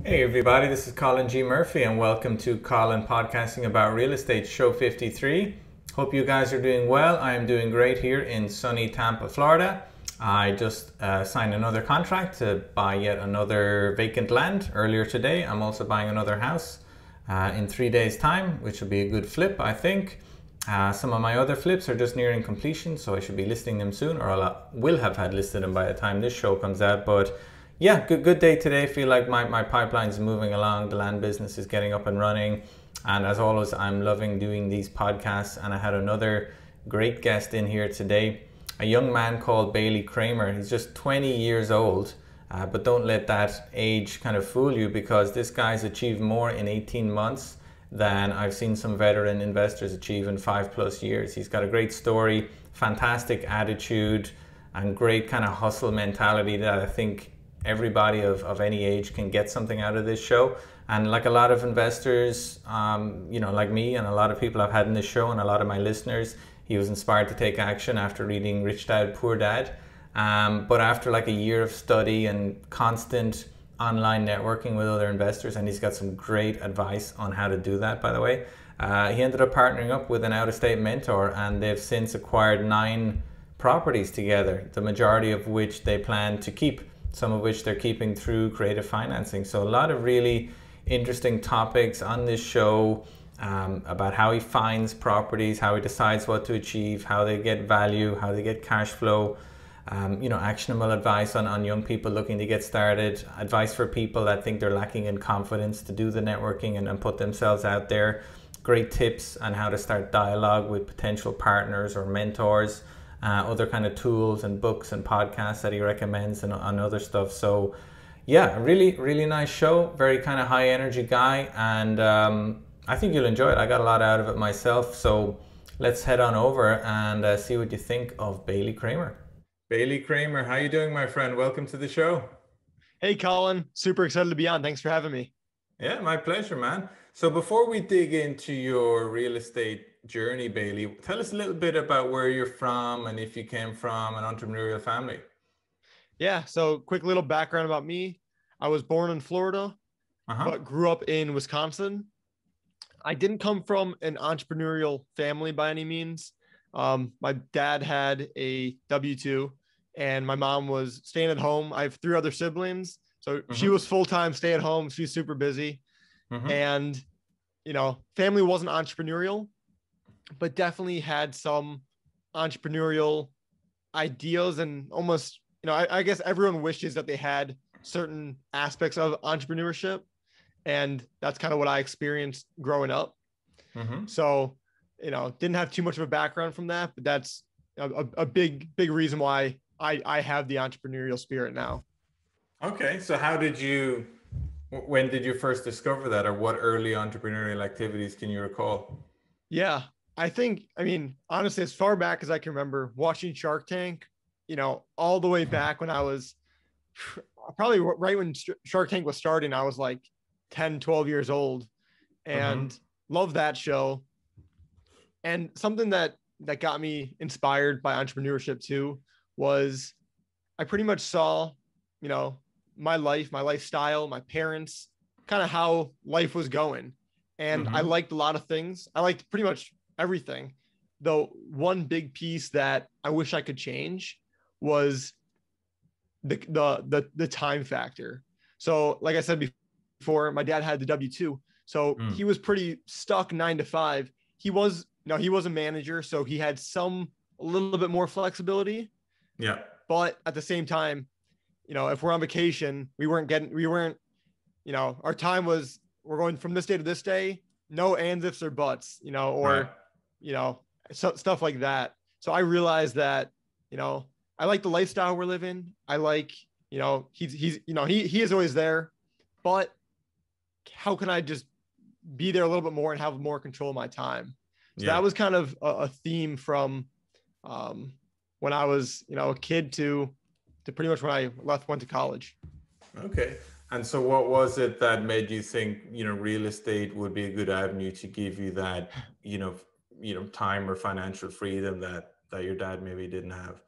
Hey everybody, this is Colin G. Murphy and welcome to Colin Podcasting About Real Estate Show 53. Hope you guys are doing well. I am doing great here in sunny Tampa, Florida. I just signed another contract to buy yet another vacant land earlier today. I'm also buying another house in 3 days time, which will be a good flip, I think. Some of my other flips are just nearing completion, so I should be listing them soon, or I will have had listed them by the time this show comes out. But yeah, good day today. Feel like my pipeline is moving along. The land business is getting up and running. And as always, I'm loving doing these podcasts. And I had another great guest in here today, a young man called Bailey Kramer. He's just 20 years old, but don't let that age kind of fool you, because this guy's achieved more in 18 months than I've seen some veteran investors achieve in 5+ years. He's got a great story, fantastic attitude, and great kind of hustle mentality that I think everybody of any age can get something out of this show. And like a lot of investors, like me and a lot of people I've had in this show and a lot of my listeners, he was inspired to take action after reading Rich Dad, Poor Dad. But after like a year of study and constant online networking with other investors, and he's got some great advice on how to do that, by the way, he ended up partnering up with an out-of-state mentor, and they've since acquired 9 properties together, the majority of which they plan to keep, some of which they're keeping through creative financing. So a lot of really interesting topics on this show about how he finds properties, how he decides what to achieve, how they get value, how they get cash flow, actionable advice on young people looking to get started, advice for people that think they're lacking in confidence to do the networking and put themselves out there, great tips on how to start dialogue with potential partners or mentors, other kind of tools and books and podcasts that he recommends and other stuff. So yeah, really nice show, very kind of high energy guy, and I think you'll enjoy it. I got a lot out of it myself. So let's head on over and see what you think of Bailey Kramer. Bailey Kramer, how you doing, my friend? Welcome to the show. Hey, Colin. Super excited to be on. Thanks for having me. Yeah, my pleasure, man. So before we dig into your real estate journey, Bailey, tell us a little bit about where you're from and if you came from an entrepreneurial family. Yeah. So quick little background about me. I was born in Florida, Uh-huh. but grew up in Wisconsin. I didn't come from an entrepreneurial family by any means. My dad had a W-2 and my mom was staying at home. I have 3 other siblings. So she Mm-hmm. was full-time, stay at home. She's super busy. Mm-hmm. And, family wasn't entrepreneurial, but definitely had some entrepreneurial ideas and almost, I guess everyone wishes that they had certain aspects of entrepreneurship. And that's kind of what I experienced growing up. Mm-hmm. So, didn't have too much of a background from that, but that's a big reason why I have the entrepreneurial spirit now. Okay, so when did you first discover that, or what early entrepreneurial activities can you recall? Yeah. Honestly, as far back as I can remember watching Shark Tank, all the way back when I was probably right when Shark Tank was starting, I was like 10, 12 years old Mm-hmm. and loved that show. And something that got me inspired by entrepreneurship too was I pretty much saw, you know, my life, my lifestyle, my parents, kind of how life was going. And I Mm-hmm. liked a lot of things. I liked pretty much everything. Though one big piece that I wish I could change was the time factor. So like I said before, my dad had the W-2. So Mm. he was pretty stuck 9 to 5. He was a manager, so he had a little bit more flexibility. Yeah. But at the same time, if we're on vacation, our time was, we're going from this day to this day, no ands, ifs, or buts, Right. you know, stuff like that. So I realized that, I like the lifestyle we're living. I like, he is always there, but how can I just be there a little bit more and have more control of my time? So Yeah. that was kind of a theme from when I was, a kid to pretty much when I went to college. Okay. And so what was it that made you think, real estate would be a good avenue to give you that, time or financial freedom that your dad maybe didn't have?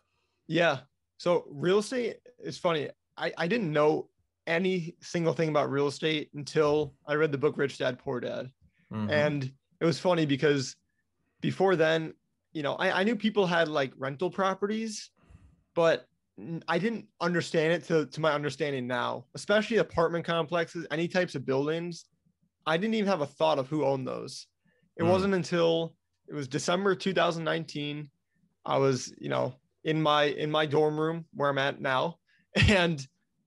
Yeah. So real estate is funny. I didn't know any single thing about real estate until I read the book Rich Dad Poor Dad. Mm-hmm. And it was funny because before then, I knew people had like rental properties, but I didn't understand it to my understanding now, especially apartment complexes, any types of buildings. I didn't even have a thought of who owned those. It wasn't until it was December 2019. I was, in my dorm room where I'm at now, and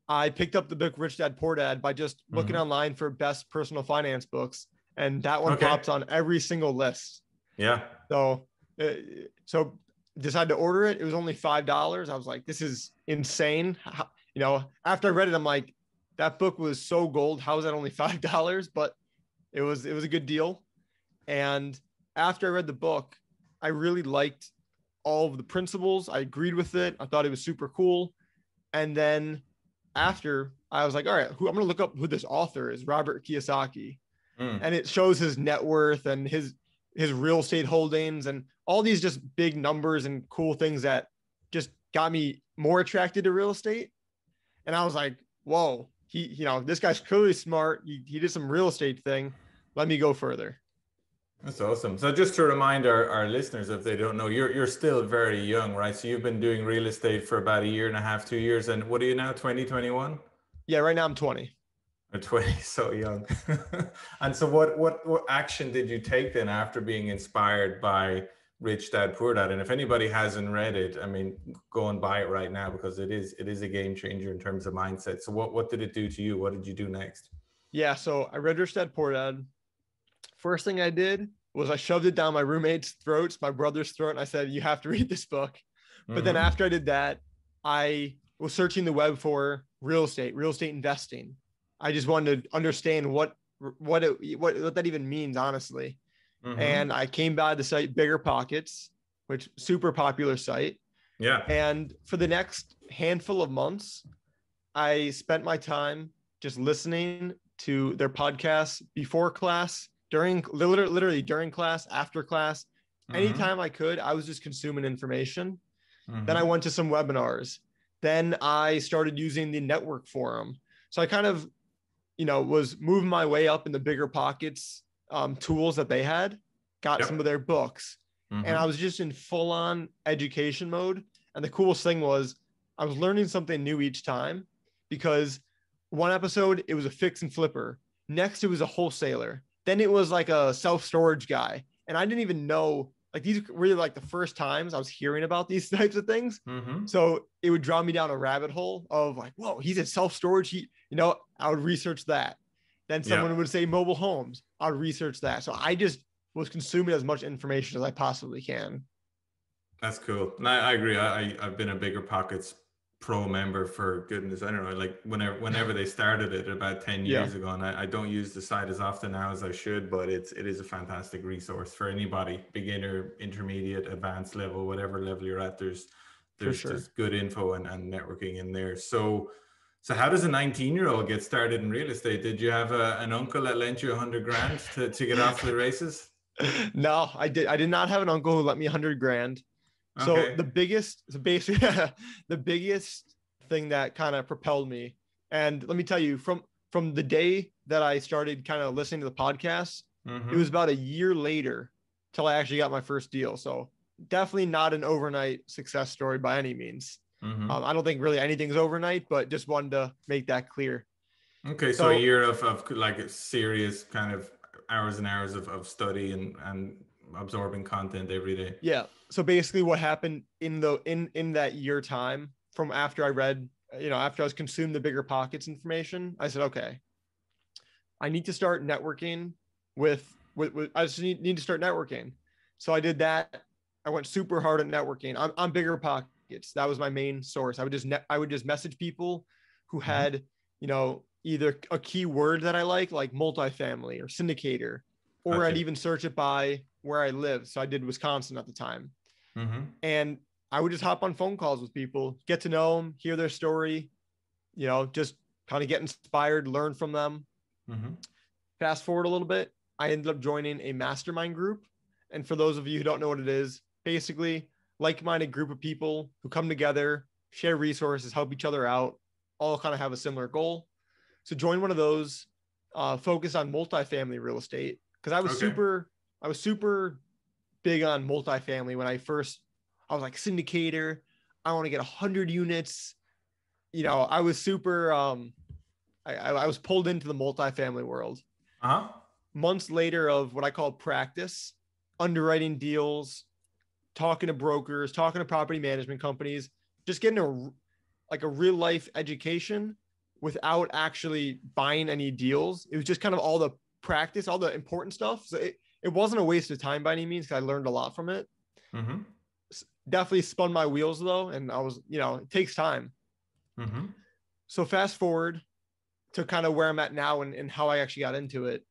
I picked up the book Rich Dad Poor Dad by just looking online for best personal finance books, and that one pops on every single list. Yeah. So decided to order it. It was only $5. I was like, this is insane. After I read it, I'm like, that book was so gold. How is that only $5? But it was a good deal. And after I read the book, I really liked all of the principles. I agreed with it. I thought it was super cool. And then after, I was like, all right, I'm going to look up who this author is, Robert Kiyosaki. And it shows his net worth and his real estate holdings and all these just big numbers and cool things that just got me more attracted to real estate. And I was like, whoa, this guy's clearly smart. He did some real estate thing. Let me go further. That's awesome. So just to remind our listeners, if they don't know, you're still very young, right? So you've been doing real estate for about 1.5 years, 2 years. And what are you now, 2021? Yeah, right now I'm 20. Or 20, so young. And so what action did you take then after being inspired by Rich Dad Poor Dad? And if anybody hasn't read it, I mean, go and buy it right now, because it is a game changer in terms of mindset. So what did it do to you? What did you do next? Yeah, so I read Rich Dad Poor Dad. First thing I did was I shoved it down my roommate's throats, my brother's throat, and I said, you have to read this book. But then after I did that, I was searching the web for real estate investing. I just wanted to understand what that even means, honestly. And I came by the site Bigger Pockets, which super popular site. Yeah. And for the next handful of months, I spent my time just listening to their podcasts before class, literally during class, after class, anytime I could. I was just consuming information. Then I went to some webinars. Then I started using the network forum. So I kind of was moving my way up in the Bigger Pockets tools that they had, got some of their books, and I was just in full on education mode. And the coolest thing was I was learning something new each time, because one episode, it was a fix and flipper. Next, it was a wholesaler. Then it was like a self-storage guy. And I didn't even know, like, these were really like the first times I was hearing about these types of things. So it would draw me down a rabbit hole of like, whoa, he's at self-storage. I would research that. Then someone would say mobile homes. I would research that. So I just was consuming as much information as I possibly can. That's cool. And I agree. I've been a Bigger Pockets pro member for goodness, I don't know, like whenever they started it about 10 years ago. And I don't use the site as often now as I should, but it is a fantastic resource for anybody, beginner, intermediate, advanced level, whatever level you're at. There's good info and networking in there. So how does a 19-year-old get started in real estate? Did you have an uncle that lent you 100 grand to get off to the races? No, I did not have an uncle who lent me 100 grand. So the biggest thing that kind of propelled me, and let me tell you, from the day that I started kind of listening to the podcast, it was about a year later till I actually got my first deal. So definitely not an overnight success story by any means. I don't think really anything's overnight, but just wanted to make that clear. Okay, so a year of like a serious kind of hours and hours of study and absorbing content every day. Yeah. So basically what happened in that year time from after I read, after I was consuming the Bigger Pockets information, I said, okay, I need to start networking with I just need to start networking. So I did that. I went super hard at networking on Bigger Pockets. That was my main source. I would just message people who had, either a keyword that I like multifamily or syndicator, or I'd even search it by where I live. So I did Wisconsin at the time. And I would just hop on phone calls with people, get to know them, hear their story, just kind of get inspired, learn from them. Fast forward a little bit, I ended up joining a mastermind group. And for those of you who don't know what it is, basically like-minded group of people who come together, share resources, help each other out, all kind of have a similar goal. So join one of those, focus on multifamily real estate. Cause Okay. I was super big on multifamily when I was like syndicator. I want to get 100 units. I was super, I was pulled into the multifamily world. Uh-huh. Months later of what I call practice, underwriting deals, talking to brokers, talking to property management companies, just getting a real life education without actually buying any deals. It was just kind of all the practice, all the important stuff. So it wasn't a waste of time by any means because I learned a lot from it. Mm-hmm. Definitely spun my wheels though. And I was, it takes time. Mm-hmm. So fast forward to kind of where I'm at now and how I actually got into it.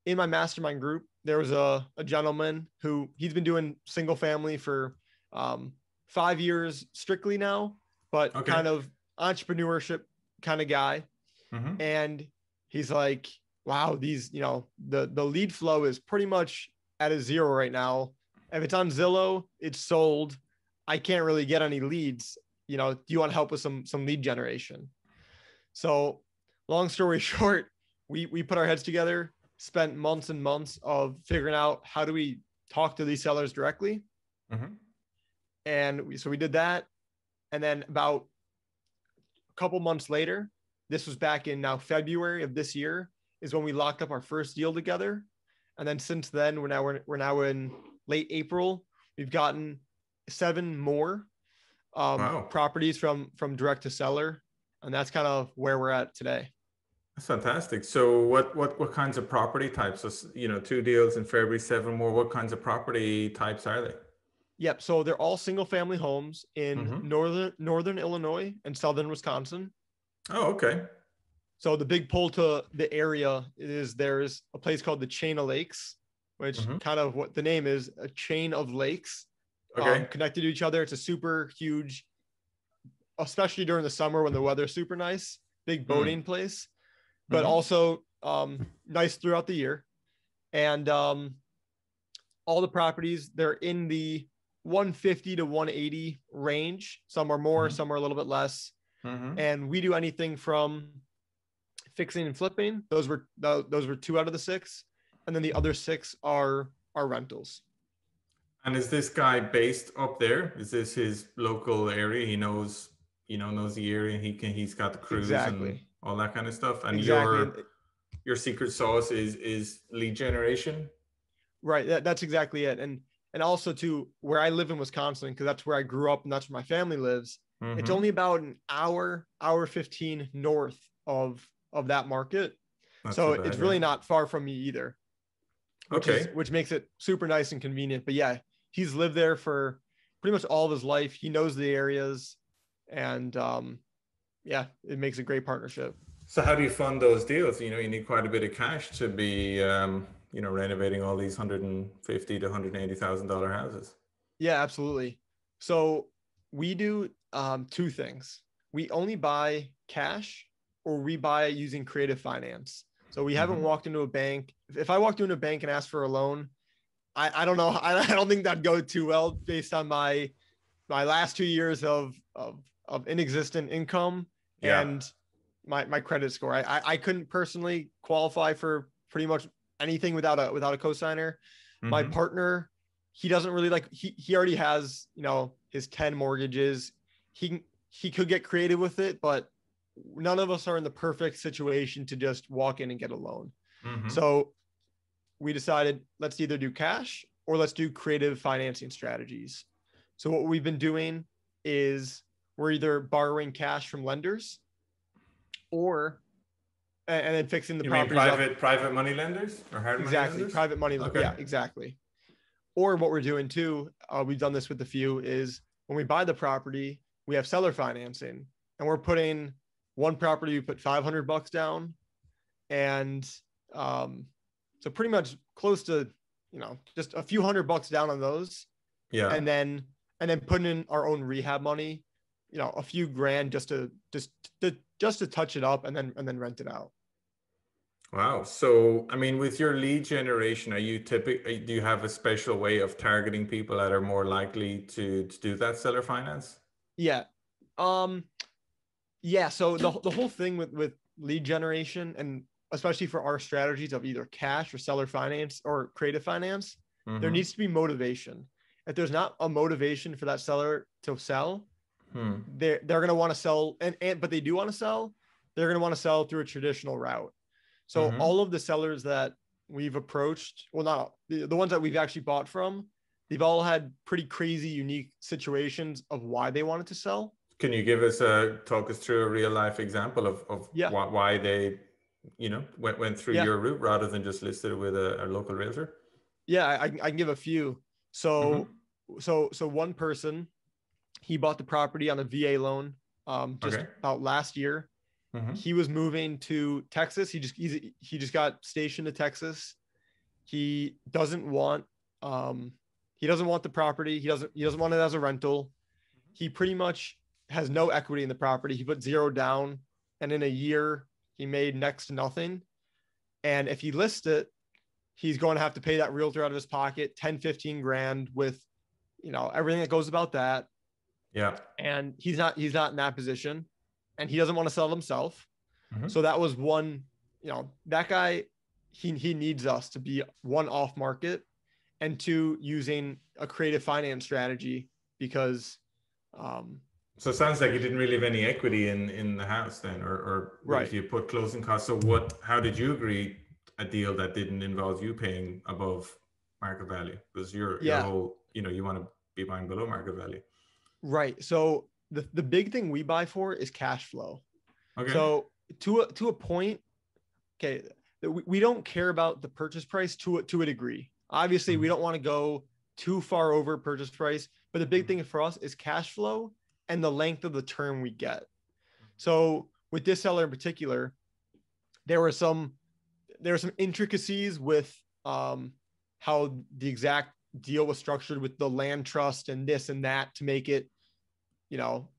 In my mastermind group, there was a gentleman who he's been doing single family for 5 years strictly now, but Okay. kind of entrepreneurship kind of guy. Mm-hmm. And he's like, wow, these, the lead flow is pretty much at a zero right now. If it's on Zillow, it's sold. I can't really get any leads. Do you want to help with some lead generation? So long story short, we put our heads together, spent months and months of figuring out how do we talk to these sellers directly. Mm-hmm. And so we did that. And then about a couple months later, this was back in now February of this year, is when we locked up our first deal together. And then since then, we're now in late April. We've gotten 7 more Wow. properties from direct to seller, and that's kind of where we're at today. That's fantastic. So what kinds of property types? So, 2 deals in February, 7 more. What kinds of property types are they? Yep. So they're all single family homes in Mm-hmm. northern Illinois and southern Wisconsin. Oh, okay. So the big pull to the area is there's a place called the Chain of Lakes, which Mm-hmm. kind of what the name is, a chain of lakes Okay. connected to each other. It's a super huge, especially during the summer when the weather's super nice, big Mm. boating place, but Mm-hmm. also nice throughout the year. And all the properties, they're in the 150 to 180 range. Some are more, Mm-hmm. some are a little bit less. Mm-hmm. And we do anything from fixing and flipping. Those were 2 out of the 6, and then the other 6 are rentals. And is this guy based up there? Is this his local area? He knows the area. He's got the crews and Exactly. all that kind of stuff. And Exactly. your secret sauce is lead generation. Right. That's exactly it. And also to where I live in Wisconsin, because that's where I grew up and that's where my family lives. It's Mm-hmm. only about an hour 15 north of that market. Not So too it's bad, yeah. really not far from me either, Okay. which makes it super nice and convenient. But yeah, he's lived there for pretty much all of his life. He knows the areas, and yeah, it makes a great partnership. So how do you fund those deals? You need quite a bit of cash to be renovating all these 150 to $180,000 houses. Yeah, absolutely. So we do 2 things. We only buy cash, or we buy using creative finance. So we haven't Mm-hmm. walked into a bank. If I walked into a bank and asked for a loan, I don't know. I don't think that'd go too well based on my last 2 years of inexistent income Yeah. and my credit score. I couldn't personally qualify for pretty much anything without a cosigner. My Mm-hmm. partner, he doesn't really like, he already has, his 10 mortgages. He could get creative with it, but none of us are in the perfect situation to just walk in and get a loan. Mm-hmm. So we decided, let's either do cash or let's do creative financing strategies. So what we've been doing is we're either borrowing cash from lenders, or and then fixing the You mean properties up. private money lenders or hard money Exactly. lenders? Private money. Okay. Yeah, exactly. Or what we're doing too, we've done this with a few, is when we buy the property, we have seller financing, and we're putting one property, we put $500 down. And so pretty much close to, just a few $100 down on those. Yeah. And then putting in our own rehab money, a few grand just to touch it up and then rent it out. Wow. So, I mean, with your lead generation, do you have a special way of targeting people that are more likely to do that seller finance? Yeah. Yeah. So the whole thing with lead generation, and especially for our strategies of either cash or seller finance or creative finance, there needs to be motivation. If there's not a motivation for that seller to sell, they're going to want to sell, but they do want to sell. They're going to want to sell through a traditional route. So all of the sellers that we've approached, well, not the ones that we've actually bought from, they've all had pretty crazy, unique situations of why they wanted to sell. Can you talk us through a real life example of why they, went through your route rather than just listed it with a local realtor? Yeah, I can give a few. So one person, he bought the property on a VA loan about last year. He was moving to Texas. He just got stationed to Texas. He doesn't want the property. He doesn't want it as a rental. He pretty much has no equity in the property. He put zero down, and in a year he made next to nothing. And if he lists it, he's going to have to pay that realtor out of his pocket 10, 15 grand with, everything that goes about that. Yeah. And he's not in that position, and he doesn't want to sell it himself. So that was one, that guy, he needs us to be one, off market, and two, using a creative finance strategy, because so it sounds like you didn't really have any equity in the house then, or right. If you put closing costs. So how did you agree a deal that didn't involve you paying above market value? Because your whole, you want to be buying below market value. Right. So the big thing we buy for is cash flow. Okay. So to a point, okay, we don't care about the purchase price to a degree. Obviously, we don't want to go too far over purchase price, but the big thing for us is cash flow and the length of the term we get. So with this seller in particular, there were some intricacies with how the exact deal was structured with the land trust and this and that to make it,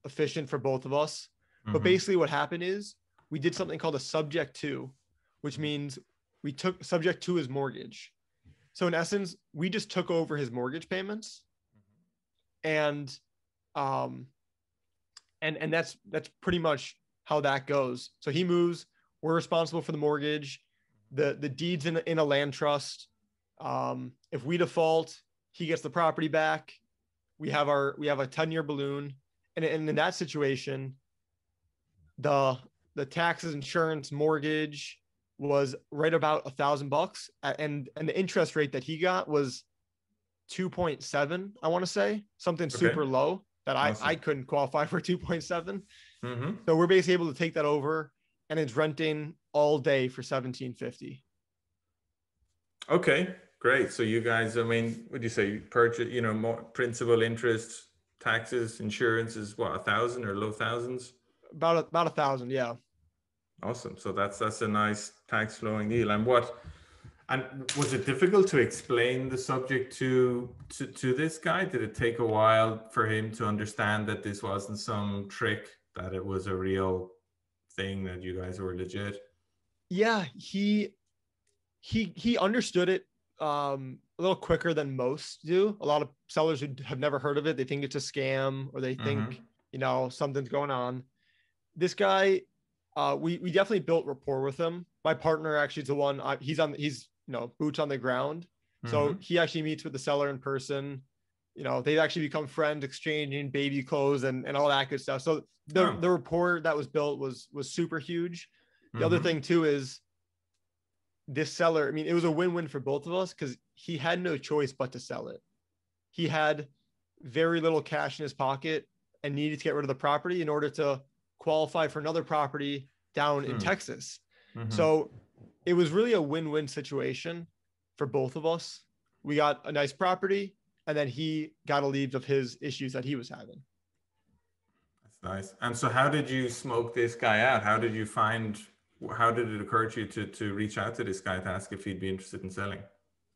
efficient for both of us. But basically what happened is we did something called a subject to, which means we took subject to his mortgage. So in essence, we just took over his mortgage payments, and that's pretty much how that goes. So he moves, we're responsible for the mortgage, the deeds in a land trust. If we default, he gets the property back. We have a 10-year balloon. And in that situation, the taxes, insurance, mortgage was right about $1,000, and the interest rate that he got was 2.7. I want to say something super low that I couldn't qualify for 2.7. So we're basically able to take that over, and it's renting all day for $1,750. Okay, great. So you guys, would you say purchase, more principal, interest, taxes, insurance is what, 1,000 or low thousands? About 1,000, yeah. Awesome. So that's a nice tax flowing deal. And was it difficult to explain the subject to this guy? Did it take a while for him to understand that this wasn't some trick, that it was a real thing, that you guys were legit? Yeah, he understood it a little quicker than most do. A lot of sellers who have never heard of it, they think it's a scam, or they think, something's going on. This guy, we definitely built rapport with him. My partner actually is the one, he's boots on the ground. So he actually meets with the seller in person. They've actually become friends, exchanging baby clothes and all that good stuff. So the rapport that was built was super huge. The other thing too is this seller, it was a win-win for both of us, because he had no choice but to sell it. He had very little cash in his pocket and needed to get rid of the property in order to qualify for another property down in Texas. So it was really a win-win situation for both of us. We got a nice property, and then he got relieved of his issues that he was having. That's nice. And so how did you smoke this guy out? How did it occur to you to reach out to this guy to ask if he'd be interested in selling?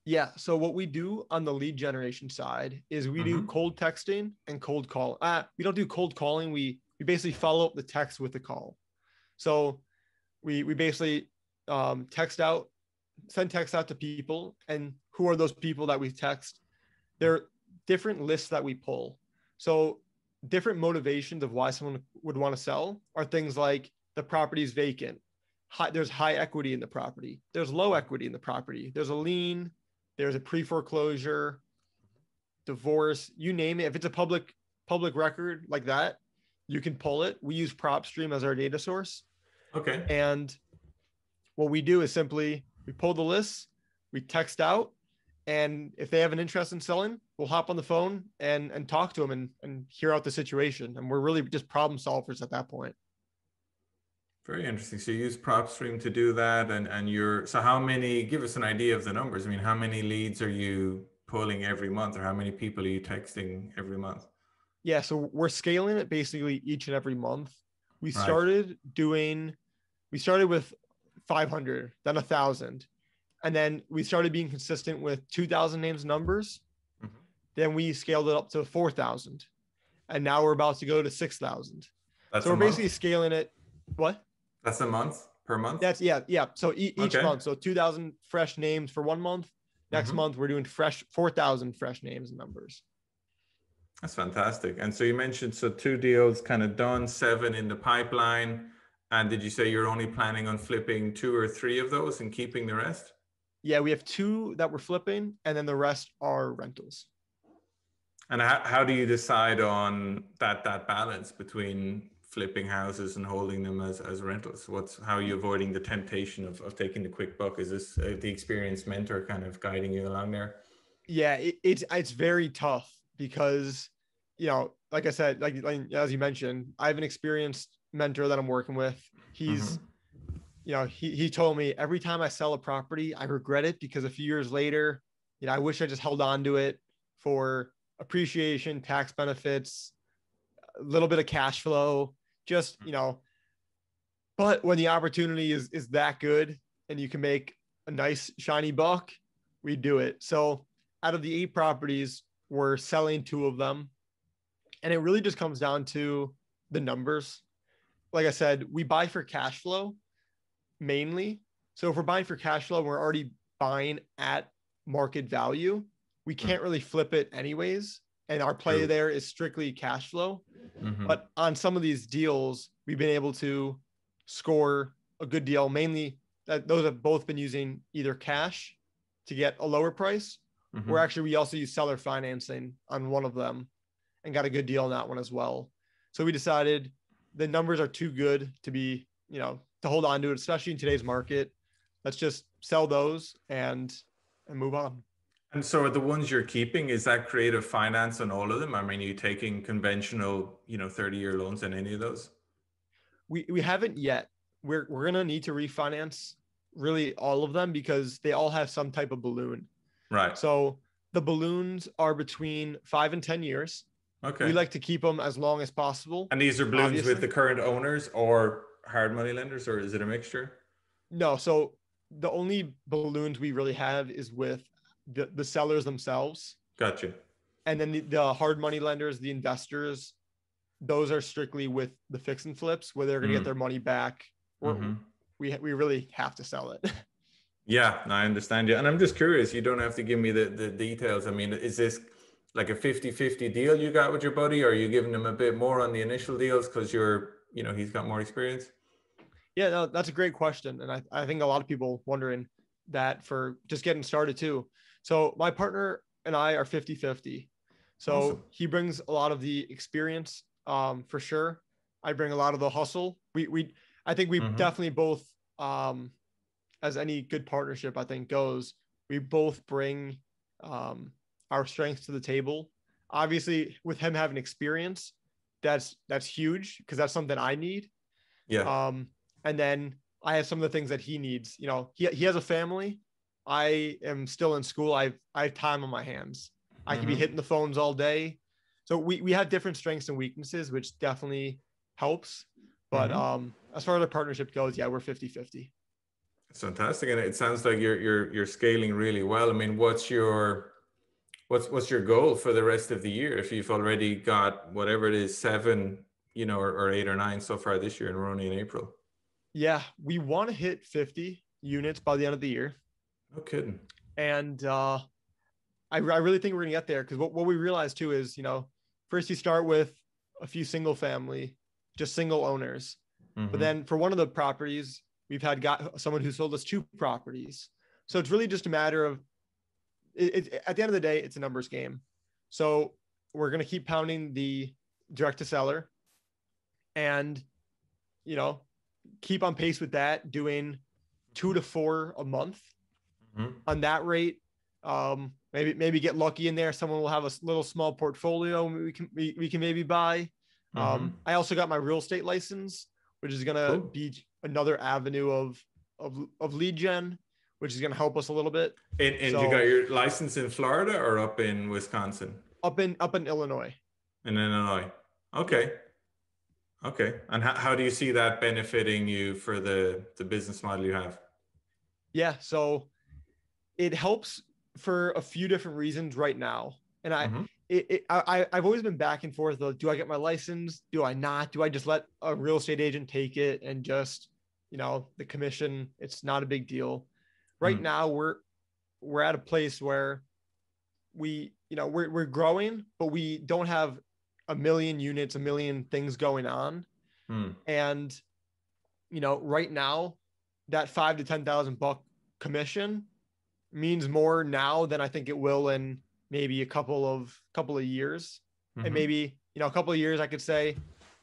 Yeah. So what we do on the lead generation side is we do cold texting and cold call. We don't do cold calling. We basically follow up the text with the call. So we basically send text out to people. And who are those people that we text? There are different lists that we pull. So different motivations of why someone would want to sell are things like the property is vacant, there's high equity in the property. There's low equity in the property. There's a lien. There's a pre-foreclosure, divorce, you name it. If it's a public record like that, you can pull it. We use PropStream as our data source. Okay. And what we do is simply we pull the lists, we text out, and if they have an interest in selling, we'll hop on the phone and talk to them and hear out the situation. And we're really just problem solvers at that point. Very interesting. So you use PropStream to do that, and so how many, give us an idea of the numbers. I mean, how many leads are you pulling every month, or how many people are you texting every month? Yeah, so we're scaling it basically each and every month. We Right. started with 500, then 1,000. And then we started being consistent with 2,000 names and numbers. Mhm. Then we scaled it up to 4,000. And now we're about to go to 6,000. That's So a we're basically month? scaling it. What? That's a month per month? That's yeah. So each Okay. month. So 2,000 fresh names for 1 month. Next Mhm. month, we're doing 4,000 fresh names and numbers. That's fantastic. And so you mentioned, so 2 deals kind of done, 7 in the pipeline. And did you say you're only planning on flipping 2 or 3 of those and keeping the rest? Yeah, we have 2 that we're flipping, and then the rest are rentals. And how do you decide on that balance between flipping houses and holding them as rentals? How are you avoiding the temptation of taking the quick buck? Is this the experienced mentor kind of guiding you along there? Yeah, it's very tough because, like I said, like as you mentioned, I have an experienced mentor that I'm working with. He's, he told me every time I sell a property, I regret it because a few years later, I wish I just held on to it for appreciation, tax benefits, a little bit of cash flow, just, but when the opportunity is that good and you can make a nice shiny buck, we do it. So out of the 8 properties, we're selling 2 of them. And it really just comes down to the numbers. Like I said, we buy for cash flow mainly. So if we're buying for cash flow, we're already buying at market value. We can't really flip it anyways. And our play True. there is strictly cash flow. Mhm. But on some of these deals, we've been able to score a good deal. Mainly that those have both been using either cash to get a lower price, or actually we also use seller financing on one of them and got a good deal on that one as well. So we decided the numbers are too good to be, to hold on to it, especially in today's market. Let's just sell those and move on. And so are the ones you're keeping, is that creative finance on all of them? I mean, are you taking conventional, 30-year loans on any of those? We haven't yet. We're gonna need to refinance really all of them because they all have some type of balloon. Right. So the balloons are between 5 and 10 years. Okay. We like to keep them as long as possible. And these are balloons Obviously. with the current owners or hard money lenders, or is it a mixture? No, so the only balloons we really have is with the sellers themselves. Gotcha. And then the hard money lenders, the investors, those are strictly with the fix and flips where they're going to get their money back. We really have to sell it. Yeah, I understand you. And I'm just curious, you don't have to give me the details. I mean, is this like a 50-50 deal you got with your buddy? Or are you giving him a bit more on the initial deals because he's got more experience? Yeah, no, that's a great question. And I think a lot of people wondering that for just getting started too. So my partner and I are 50-50. So Awesome. He brings a lot of the experience, for sure. I bring a lot of the hustle. I think we definitely both, as any good partnership, I think goes, we both bring, our strengths to the table. Obviously with him having experience, that's huge because that's something I need. Yeah. And then I have some of the things that he needs. He has a family. I am still in school. I have time on my hands. I can be hitting the phones all day. So we have different strengths and weaknesses, which definitely helps. But as far as our partnership goes, yeah, we're 50-50. It's fantastic. And it sounds like you're scaling really well. I mean, what's your goal for the rest of the year? If you've already got whatever it is, 7, or 8 or 9 so far this year, and we're only in April. Yeah, we want to hit 50 units by the end of the year. No kidding. And I really think we're going to get there because what we realized too is, first you start with a few single family, just single owners. But then for one of the properties, We've got someone who sold us 2 properties. So it's really just a matter of at the end of the day, it's a numbers game. So we're going to keep pounding the direct to seller and, you know, keep on pace with that, doing 2 to 4 a month on that rate. Maybe get lucky in there. Someone will have a little small portfolio we can maybe buy. I also got my real estate license, which is going to be another avenue of lead gen, which is going to help us a little bit. And you got your license in Florida or up in Wisconsin? Up in Illinois. In Illinois. Okay. Okay. And how do you see that benefiting you for the business model you have? Yeah. So it helps for a few different reasons right now. And I've always been back and forth. Do I get my license? Do I not? Do I just let a real estate agent take it and just, the commission? It's not a big deal. Right now, we're at a place where we're growing, but we don't have a million units, a million things going on. And, right now that $5,000 to $10,000 commission means more now than I think it will in maybe a couple of years. And maybe, a couple of years I could say,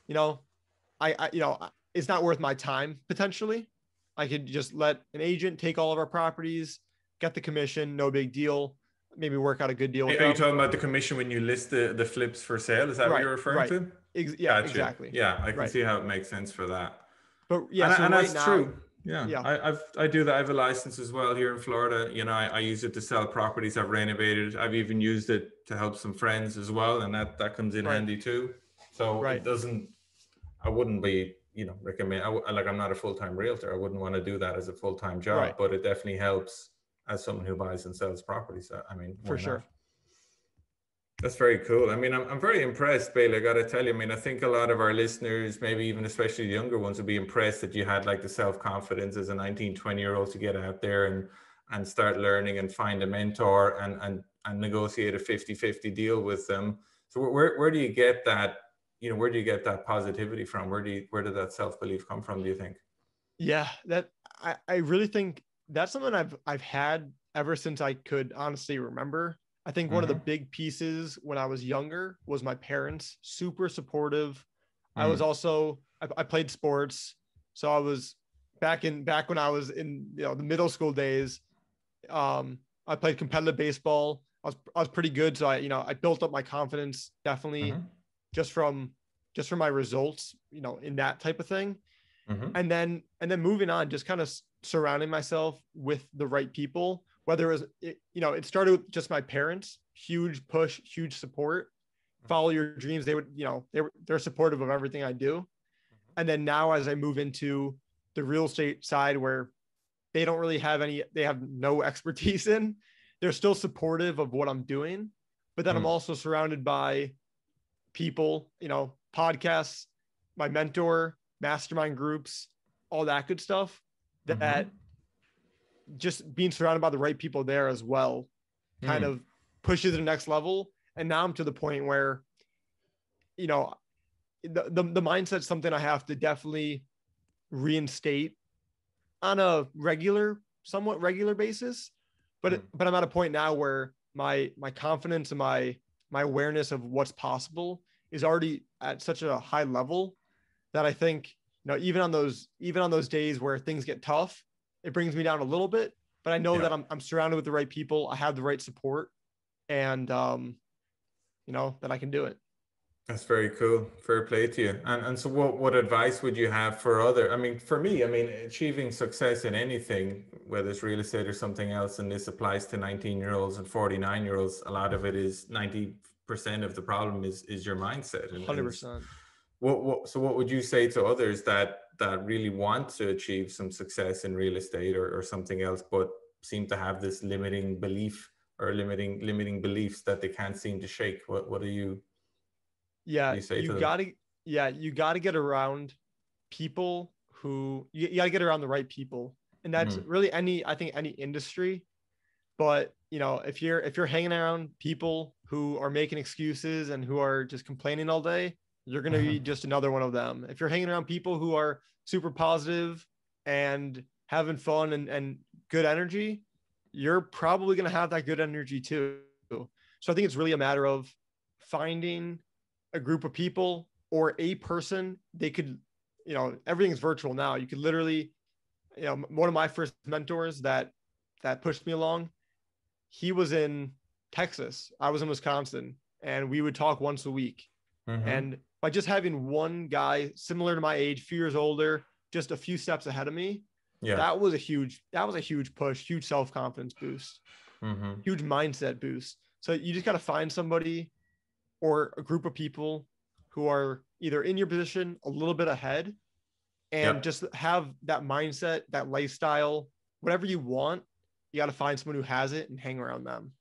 it's not worth my time potentially. I could just let an agent take all of our properties, get the commission, no big deal. Maybe work out a good deal with them. Are you talking about the commission when you list the flips for sale? Is that what you're referring to? Yeah, gotcha. Exactly. Yeah, I can see how it makes sense for that. But yeah, and that's true. Yeah. I do that. I have a license as well here in Florida. I use it to sell properties I've renovated. I've even used it to help some friends as well, and that comes in handy too. So it doesn't. I wouldn't be recommend. I'm not a full-time realtor. I wouldn't want to do that as a full-time job, but it definitely helps as someone who buys and sells properties. I mean, for sure. That's very cool. I mean, I'm very impressed, Bailey. I got to tell you, I mean, I think a lot of our listeners, maybe even especially the younger ones, would be impressed that you had like the self-confidence as a 19, 20-year-old to get out there and start learning and find a mentor and negotiate a 50-50 deal with them. So where do you get that, where do you get that positivity from? Where did that self-belief come from, do you think? Yeah, I really think that's something I've had ever since I could honestly remember. I think one of the big pieces when I was younger was my parents, super supportive. I was also, I played sports. So I was back when I was in, the middle school days, I played competitive baseball. I was pretty good. So I built up my confidence definitely just from my results, in that type of thing. And then moving on, just kind of surrounding myself with the right people. Whether it started with just my parents, huge push, huge support, follow your dreams. They would, they're supportive of everything I do. And then now as I move into the real estate side where they don't really have they have no expertise in, they're still supportive of what I'm doing. But then I'm also surrounded by people, podcasts, my mentor, mastermind groups, all that good stuff that just being surrounded by the right people there as well kind of pushes to the next level. And now I'm to the point where, the mindset's something I have to definitely reinstate on a somewhat regular basis. But I'm at a point now where my confidence and my awareness of what's possible is already at such a high level that I think, even on those days where things get tough, it brings me down a little bit, but I know that I'm surrounded with the right people. I have the right support, and that I can do it. That's very cool. Fair play to you. And so what advice would you have for for me, achieving success in anything, whether it's real estate or something else, and this applies to 19-year-olds and 49-year-olds, a lot of it is 90% of the problem is your mindset. 100%. So what would you say to others that really want to achieve some success in real estate or something else, but seem to have this limiting belief or limiting beliefs that they can't seem to shake? What do you? Yeah, you gotta get around people who you gotta get around the right people, and that's really any industry. But if you're hanging around people who are making excuses and who are just complaining all day, you're going to be just another one of them. If you're hanging around people who are super positive and having fun and good energy, you're probably going to have that good energy too. So I think it's really a matter of finding a group of people or a person. They could, everything's virtual now. You could literally, one of my first mentors that pushed me along, he was in Texas. I was in Wisconsin, and we would talk once a week. Mm-hmm. And by just having one guy similar to my age, few years older, just a few steps ahead of me, that was a huge push, huge self-confidence boost, huge mindset boost. So you just got to find somebody or a group of people who are either in your position a little bit ahead, and just have that mindset, that lifestyle, whatever you want. You got to find someone who has it and hang around them.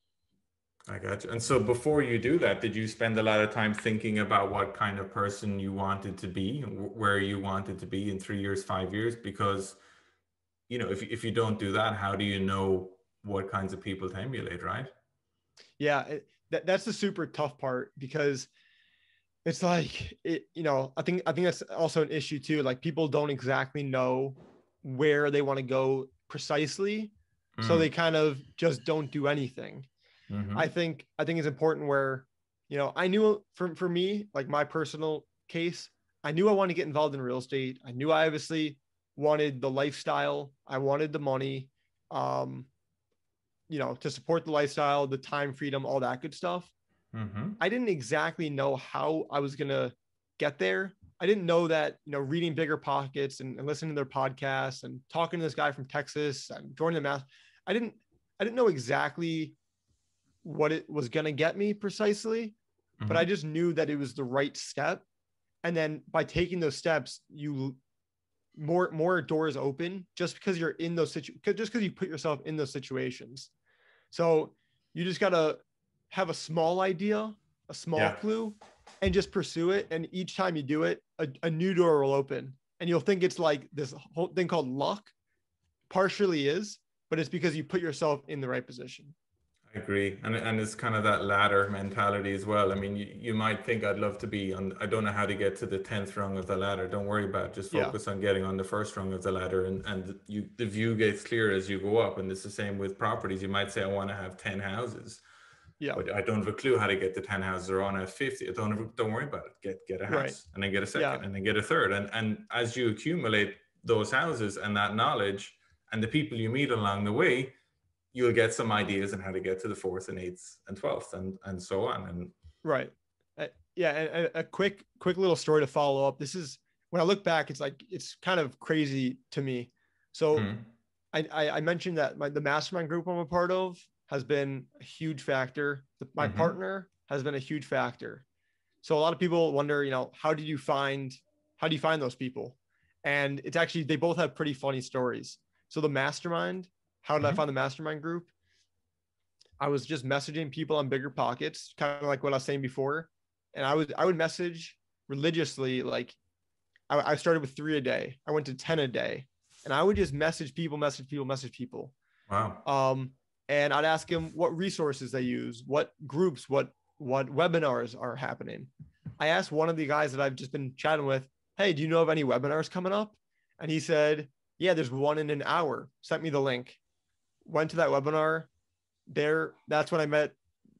I got you. And so before you do that, did you spend a lot of time thinking about what kind of person you wanted to be, where you wanted to be in 3 years, 5 years? Because, if you don't do that, how do you know what kinds of people to emulate, right? Yeah, that's the super tough part, because it's like, I think that's also an issue too. Like, people don't exactly know where they want to go precisely. So they kind of just don't do anything. I think it's important where, I knew for me, like my personal case, I knew I wanted to get involved in real estate. I knew I obviously wanted the lifestyle. I wanted the money, to support the lifestyle, the time freedom, all that good stuff. I didn't exactly know how I was going to get there. I didn't know that, reading Bigger Pockets and listening to their podcasts and talking to this guy from Texas and joining the math, I didn't know exactly what it was going to get me precisely, but I just knew that it was the right step. And then by taking those steps, more doors open, just because you're in those just because you put yourself in those situations. So you just got to have a small idea, a small clue, and just pursue it. And each time you do it, a new door will open, and you'll think it's like this whole thing called luck. Partially is, but it's because you put yourself in the right position. I agree. And it's kind of that ladder mentality as well. I mean, you might think I'd love to be on, I don't know how to get to the 10th rung of the ladder. Don't worry about it. Just focus on getting on the first rung of the ladder, and the view gets clear as you go up. And it's the same with properties. You might say, I want to have 10 houses. Yeah. But I don't have a clue how to get to 10 houses, or I want to have 50. Don't worry about it. Get a house, and then get a second, and then get a third. And as you accumulate those houses and that knowledge and the people you meet along the way, you'll get some ideas on how to get to the 4th and 8th and 12th and so on. And and a quick little story to follow up. This is, when I look back, it's kind of crazy to me. So I mentioned that the mastermind group I'm a part of has been a huge factor. My partner has been a huge factor. So a lot of people wonder, how do you find those people? And it's actually, they both have pretty funny stories. So the mastermind, how did I find the mastermind group? I was just messaging people on Bigger Pockets, kind of like what I was saying before. And I would message religiously. Like I started with 3 a day. I went to 10 a day, and I would just message people. Wow. And I'd ask them what resources they use, what groups, what webinars are happening. I asked one of the guys that I've just been chatting with, hey, do you know of any webinars coming up? And he said, yeah, there's one in an hour. Sent me the link. Went to that webinar. That's when I met,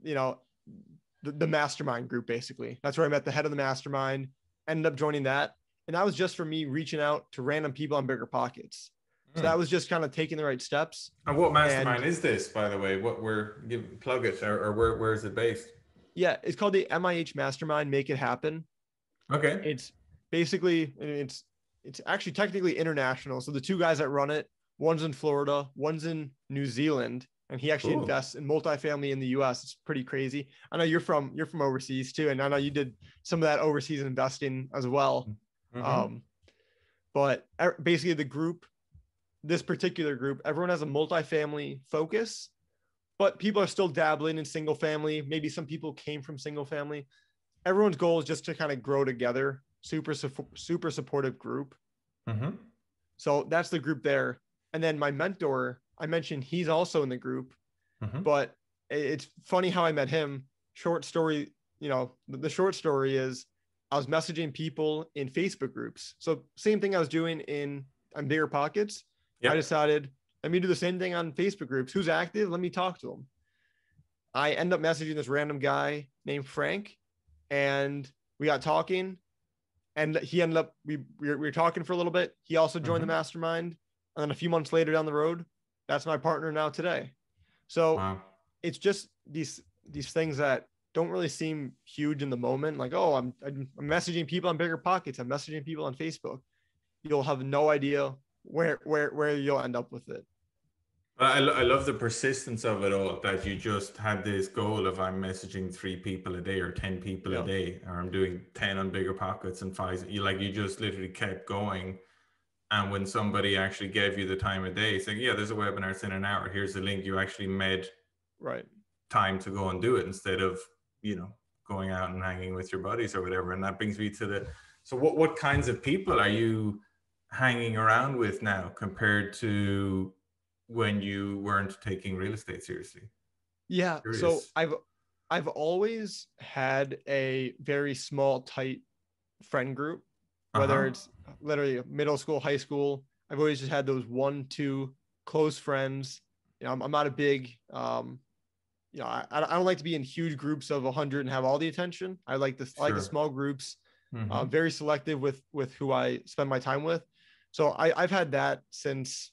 the mastermind group, basically. That's where I met the head of the mastermind, ended up joining that. And that was just for me reaching out to random people on Bigger Pockets. So that was just kind of taking the right steps. And what mastermind is this, by the way? Plug it, or where is it based? Yeah, it's called the MIH Mastermind Make It Happen. Okay. It's basically, it's actually technically international. So the two guys that run it, one's in Florida, one's in New Zealand, and he actually invests in multifamily in the US. It's pretty crazy. I know you're from overseas too, and I know you did some of that overseas investing as well. But basically this particular group, everyone has a multifamily focus, but people are still dabbling in single family. Maybe some people came from single family. Everyone's goal is just to kind of grow together. Super supportive group. So that's the group there. And then my mentor, I mentioned, he's also in the group, but it's funny how I met him. Short story, the short story is I was messaging people in Facebook groups. So same thing I was doing in on Bigger Pockets, Yep. I decided, let me do the same thing on Facebook groups. Who's active? Let me talk to them. I end up messaging this random guy named Frank, and we got talking, and he ended up, we were talking for a little bit. He also joined the mastermind. And then a few months later down the road, that's my partner now today. So Wow. it's just these things that don't really seem huge in the moment. Like, oh, I'm messaging people on Bigger Pockets. I'm messaging people on Facebook. You'll have no idea where you'll end up with it. I love the persistence of it all, that you just had this goal of I'm messaging 3 people a day or 10 people a Yeah. day, or I'm doing 10 on Bigger Pockets and 5. You just literally kept going. And when somebody actually gave you the time of day, saying, yeah, there's a webinar, it's in an hour, here's the link, you actually made Right. time to go and do it instead of, going out and hanging with your buddies or whatever. And that brings me to so what kinds of people are you hanging around with now compared to when you weren't taking real estate seriously? Yeah. So Curious. I've always had a very small, tight friend group, whether Uh-huh. it's literally middle school, high school. I've always just had those 1, 2 close friends. I'm not a big, I don't like to be in huge groups of 100 and have all the attention. I like this. I like the Sure. small groups. Mm-hmm. Very selective with who I spend my time with. So I've had that since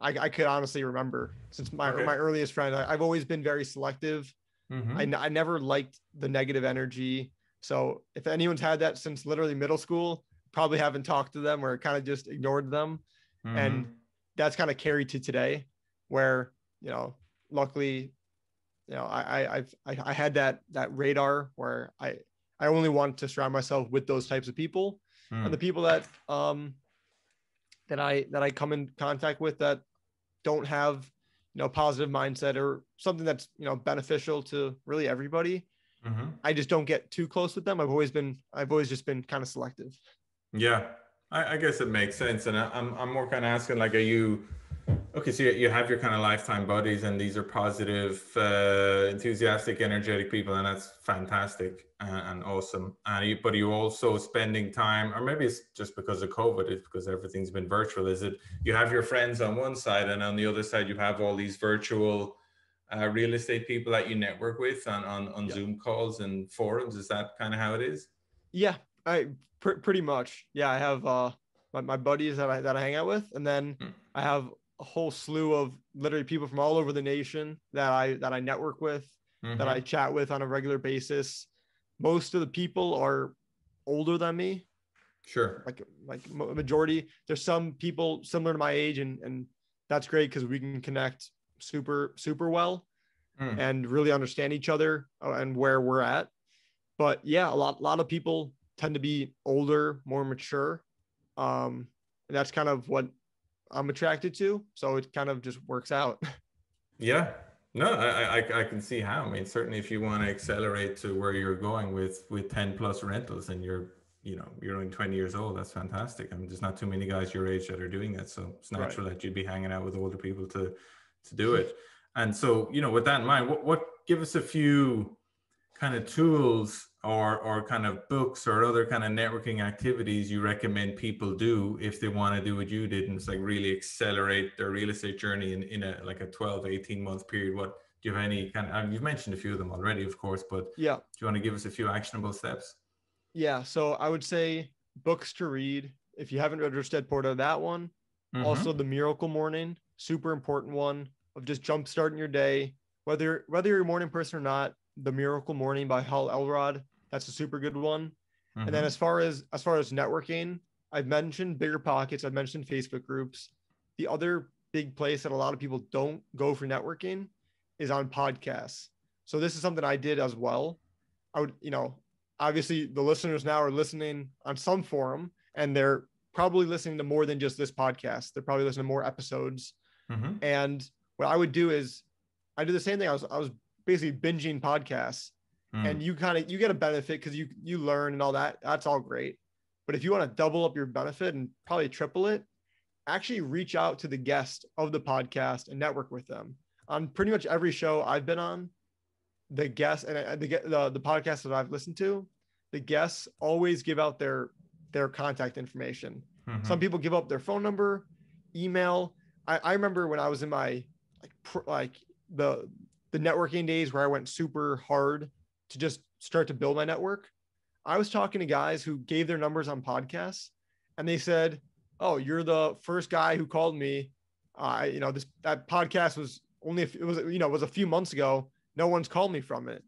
I could honestly remember, since my Okay. earliest friend. I've always been very selective. Mm-hmm. I never liked the negative energy. So if anyone's had that since literally middle school, probably haven't talked to them or kind of just ignored them. And Mm-hmm. that's kind of carried to today, where, luckily, I had that radar where I only want to surround myself with those types of people, and the people that I come in contact with that don't have, positive mindset or something that's, beneficial to really everybody. Mm-hmm. I just don't get too close with them. I've always just been kind of selective. Yeah, I guess it makes sense. And I'm more kind of asking, like, are you okay? So you have your kind of lifetime buddies, and these are positive, enthusiastic, energetic people, and that's fantastic and awesome. But are you also spending time, or maybe it's just because of COVID, it's because everything's been virtual. Is it you have your friends on one side, and on the other side you have all these virtual real estate people that you network with on Yeah. Zoom calls and forums? Is that kind of how it is? Yeah. Pretty much. Yeah. I have, my buddies that I hang out with. And then I have a whole slew of literally people from all over the nation that I network with, that I Mm-hmm. chat with on a regular basis. Most of the people are older than me, Sure. like majority. There's some people similar to my age, and that's great because we can connect super well Mm. and really understand each other, and where we're at. But yeah, a lot of people tend to be older, more mature. And that's kind of what I'm attracted to. So it kind of just works out. Yeah. No, I can see how. I mean, certainly if you want to accelerate to where you're going with 10 plus rentals and you're only 20 years old, that's fantastic. I mean, there's not too many guys your age that are doing that. So it's Right. natural that you'd be hanging out with older people to do it. And so, with that in mind, what give us a few kind of tools or kind of books or other kind of networking activities you recommend people do if they want to do what you did, and it's like really accelerate their real estate journey in a like a 12 18 month period? What do you have any kind of, you've mentioned a few of them already, of course, but Yeah. do you want to give us a few actionable steps? Yeah. So I would say books to read. If you haven't read Rich Dad Poor Dad, that one. Also, Mm-hmm. The Miracle Morning, super important one of just jump starting your day. Whether you're a morning person or not, The Miracle Morning by Hal Elrod, that's a super good one. And then Mm-hmm. as far as networking, I've mentioned Bigger Pockets, I've mentioned Facebook groups. The other big place that a lot of people don't go for networking is on podcasts. So this is something I did as well. I would, obviously the listeners now are listening on some forum, and they're probably listening to more than just this podcast. They're probably listening to more episodes. Mm-hmm. And what I would do is I do the same thing. I was basically binging podcasts, and Mm. you get a benefit because you learn and all that. That's all great. But if you want to double up your benefit and probably triple it, actually reach out to the guest of the podcast and network with them. On pretty much every show I've been on, the guests and the podcast that I've listened to, the guests always give out their contact information. Some Mm-hmm. people give up their phone number, email. I remember when I was in my like the networking days where I went super hard to just start to build my network. I was talking to guys who gave their numbers on podcasts, and they said, "Oh, you're the first guy who called me. That podcast was only it was it was a few months ago. No one's called me from it."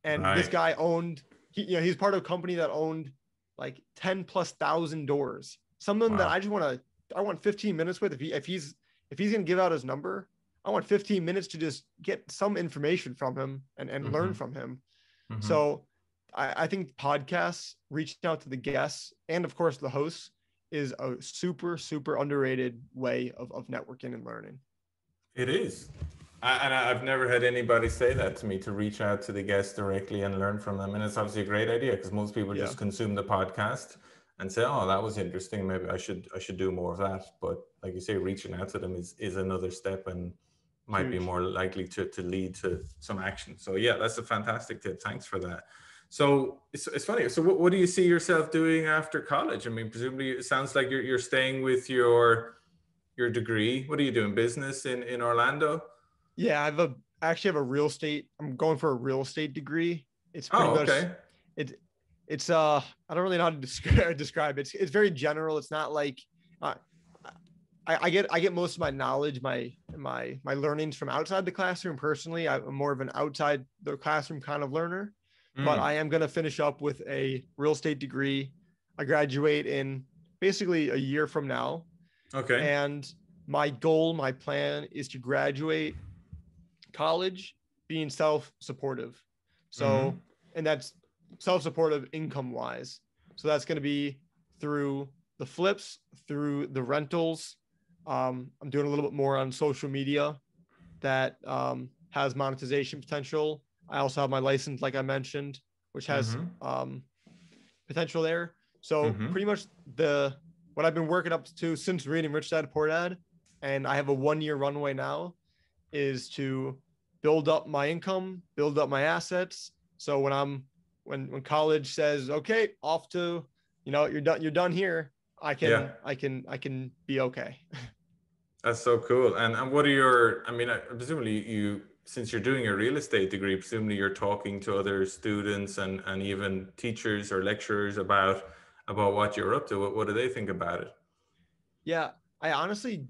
And this Right. guy owned he's part of a company that owned like 10 plus thousand doors. Someone that Wow. I want 15 minutes with. If he's gonna give out his number, I want 15 minutes to just get some information from him and learn Mm-hmm. from him. Mm-hmm. So I think podcasts, reaching out to the guests and of course the hosts, is a super, super underrated way of networking and learning. It is. I've never had anybody say that to me, to reach out to the guests directly and learn from them. And it's obviously a great idea because most people Yeah, just consume the podcast and say, "Oh, that was interesting. Maybe I should do more of that." But like you say, reaching out to them is another step and might be huge. more likely to lead to some action. So yeah, that's a fantastic tip. Thanks for that. So it's funny. So what do you see yourself doing after college? I mean, presumably it sounds like you're staying with your degree. What are you doing? Business in Orlando? Yeah, I actually have a real estate. I'm going for a real estate degree. It's pretty Oh, much okay. it. It's I don't really know how to describe it. It's very general. It's not like uh, I get most of my knowledge, my learnings from outside the classroom. Personally, I'm more of an outside the classroom kind of learner, but Mm, I am going to finish up with a real estate degree. I graduate in basically a year from now, okay. and my goal, my plan is to graduate college being self-supportive. Mm-hmm. So, and that's self-supportive income wise. So that's going to be through the flips, through the rentals. I'm doing a little bit more on social media that has monetization potential. I also have my license, like I mentioned, which has Mm-hmm. potential there. So Mm-hmm. pretty much what I've been working up to since reading Rich Dad Poor Dad, and I have a 1 year runway now, is to build up my income, build up my assets. So when college says, okay, off to, you're done here, Yeah. I can be okay. That's so cool. And what are your, I mean, presumably you, since you're doing a real estate degree, presumably you're talking to other students and even teachers or lecturers about what you're up to. What do they think about it? Yeah, I honestly,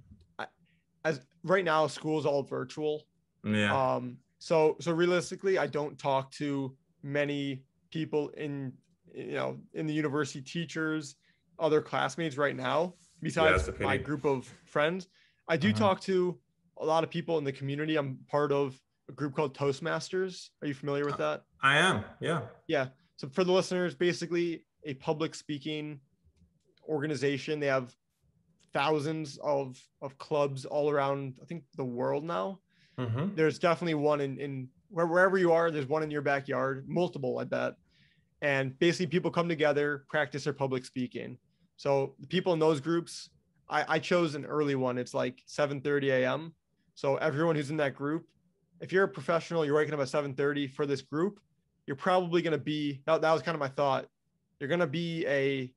as right now, school's all virtual. Yeah. So realistically, I don't talk to many people in the university, teachers, other classmates right now, Yeah, besides it's a my pity. group of friends. I do Uh-huh. talk to a lot of people in the community. I'm part of a group called Toastmasters. Are you familiar with that? I am. Yeah. Yeah. So for the listeners, basically a public speaking organization. They have thousands of clubs all around, I think, the world now. Mm-hmm. There's definitely one in wherever you are. There's one in your backyard, multiple, I bet. And basically, people come together, practice their public speaking. So the people in those groups, I chose an early one. It's like 7:30 a.m. So everyone who's in that group, if you're a professional, you're waking up at 7:30 for this group, you're probably going to be, that was kind of my thought. You're going to be a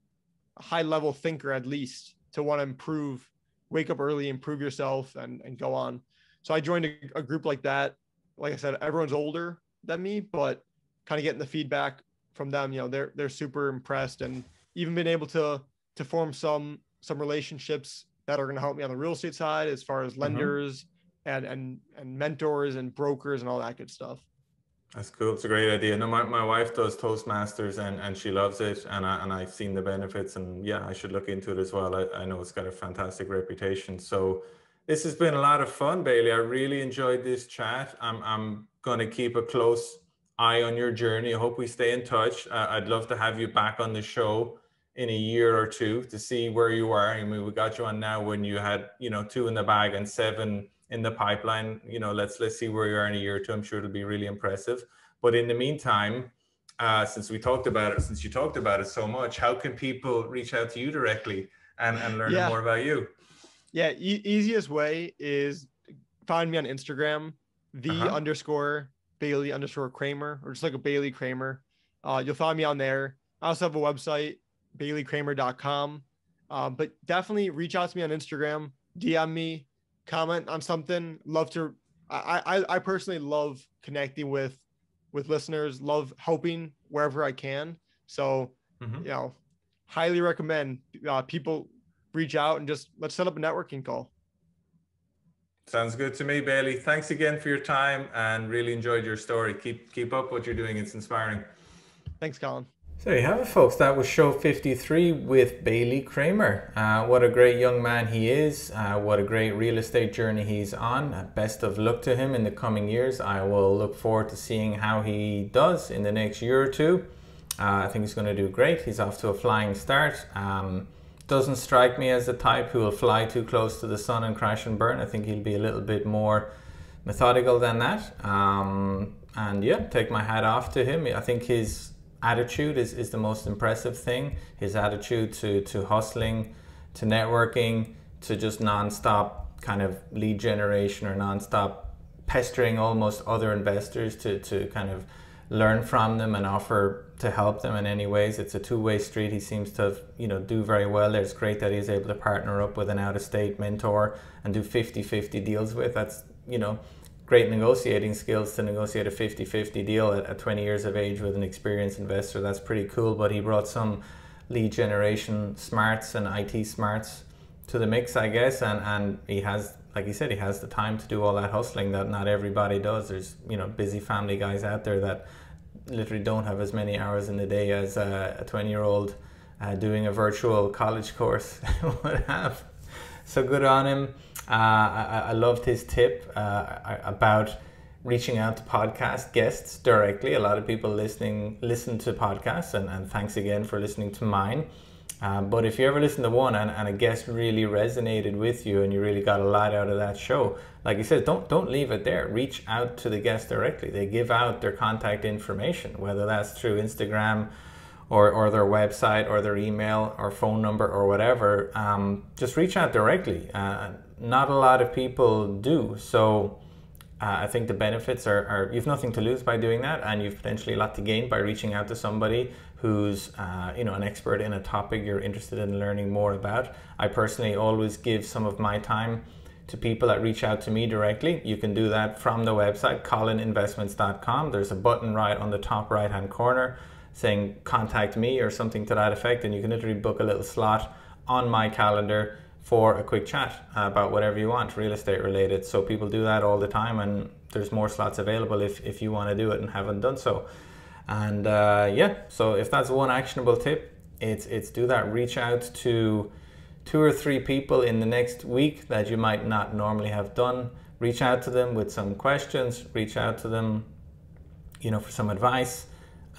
high level thinker at least to want to improve, wake up early, improve yourself, and go on. So I joined a group like that. Like I said, everyone's older than me, but kind of getting the feedback from them. They're super impressed, and even been able to form some relationships that are going to help me on the real estate side as far as Mm-hmm. lenders and mentors and brokers and all that good stuff. That's cool. It's a great idea. No, my wife does Toastmasters and she loves it and I've seen the benefits and yeah, I should look into it as well. I know it's got a fantastic reputation. So this has been a lot of fun, Bailey. I really enjoyed this chat. I'm gonna keep a close eye on your journey. I hope we stay in touch. I'd love to have you back on the show in a year or two to see where you are. I mean, we got you on now when you had, two in the bag and seven in the pipeline. Let's see where you are in a year or two. I'm sure it'll be really impressive. But in the meantime, since you talked about it so much, how can people reach out to you directly and learn Yeah, more about you? yeah. Easiest way is find me on Instagram, Uh the huh. underscore Bailey underscore Kramer, or just like a Bailey Kramer. You'll find me on there. I also have a website, baileykramer.com. But definitely reach out to me on Instagram, DM me, comment on something. Love to. I personally love connecting with listeners. Love helping wherever I can. So highly recommend people reach out and just let's set up a networking call. Sounds good to me, Bailey. Thanks again for your time and really enjoyed your story. Keep up what you're doing. It's inspiring. Thanks, Colin. So there you have it, folks. That was show 53 with Bailey Kramer. What a great young man he is. What a great real estate journey he's on. Best of luck to him in the coming years. I will look forward to seeing how he does in the next year or two. I think he's going to do great. He's off to a flying start. Doesn't strike me as the type who will fly too close to the sun and crash and burn. I think he'll be a little bit more methodical than that. And yeah, take my hat off to him. I think his attitude is the most impressive thing. His attitude to hustling, to networking, to just non-stop kind of lead generation or non-stop pestering almost other investors to kind of learn from them and offer to help them in any ways. It's a two-way street. He seems to do very well there. It's great that he's able to partner up with an out-of-state mentor and do 50-50 deals with. That's great negotiating skills to negotiate a 50-50 deal at 20 years of age with an experienced investor. That's pretty cool. But he brought some lead generation smarts and IT smarts to the mix, I guess, and he has, like he said, he has the time to do all that hustling that not everybody does. There's busy family guys out there that literally don't have as many hours in the day as a 20-year-old doing a virtual college course would have. So good on him. I loved his tip about reaching out to podcast guests directly. A lot of people listen to podcasts, and thanks again for listening to mine. But if you ever listen to one and a guest really resonated with you and you really got a lot out of that show, like you said, don't leave it there. Reach out to the guest directly. They give out their contact information, whether that's through Instagram or their website or their email or phone number or whatever. Just reach out directly. Not a lot of people do. So I think the benefits are you've nothing to lose by doing that, and you've potentially a lot to gain by reaching out to somebody who's an expert in a topic you're interested in learning more about. I personally always give some of my time to people that reach out to me directly. You can do that from the website colininvestments.com. There's a button right on the top right hand corner saying contact me or something to that effect, and you can literally book a little slot on my calendar for a quick chat about whatever you want, real estate related. So people do that all the time, and there's more slots available if you want to do it and haven't done so. And so if that's one actionable tip, it's do that. Reach out to 2 or 3 people in the next week that you might not normally have done. Reach out to them with some questions, reach out to them for some advice,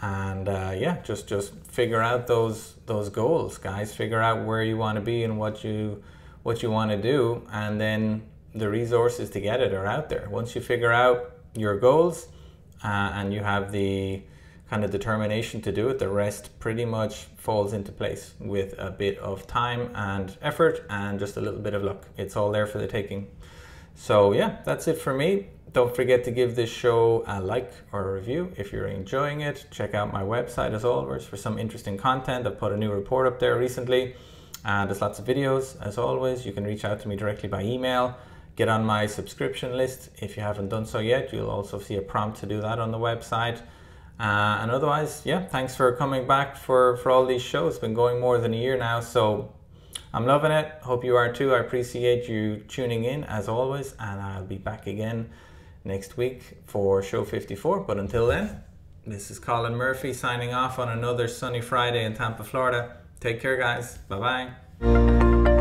and just figure out those goals, guys. Figure out where you want to be and what you want to do, and then the resources to get it are out there. Once you figure out your goals and you have the kind of determination to do it, the rest pretty much falls into place with a bit of time and effort and just a little bit of luck. It's all there for the taking. So yeah, that's it for me. Don't forget to give this show a like or a review if you're enjoying it. Check out my website as always for some interesting content. I've put a new report up there recently. There's lots of videos as always. You can reach out to me directly by email. Get on my subscription list if you haven't done so yet. You'll also see a prompt to do that on the website. And otherwise, thanks for coming back for all these shows. It's been going more than a year now, so I'm loving it. Hope you are too. I appreciate you tuning in as always, and I'll be back again next week for show 54. But until then, this is Colin Murphy signing off on another sunny Friday in Tampa, Florida. Take care, guys. Bye-bye.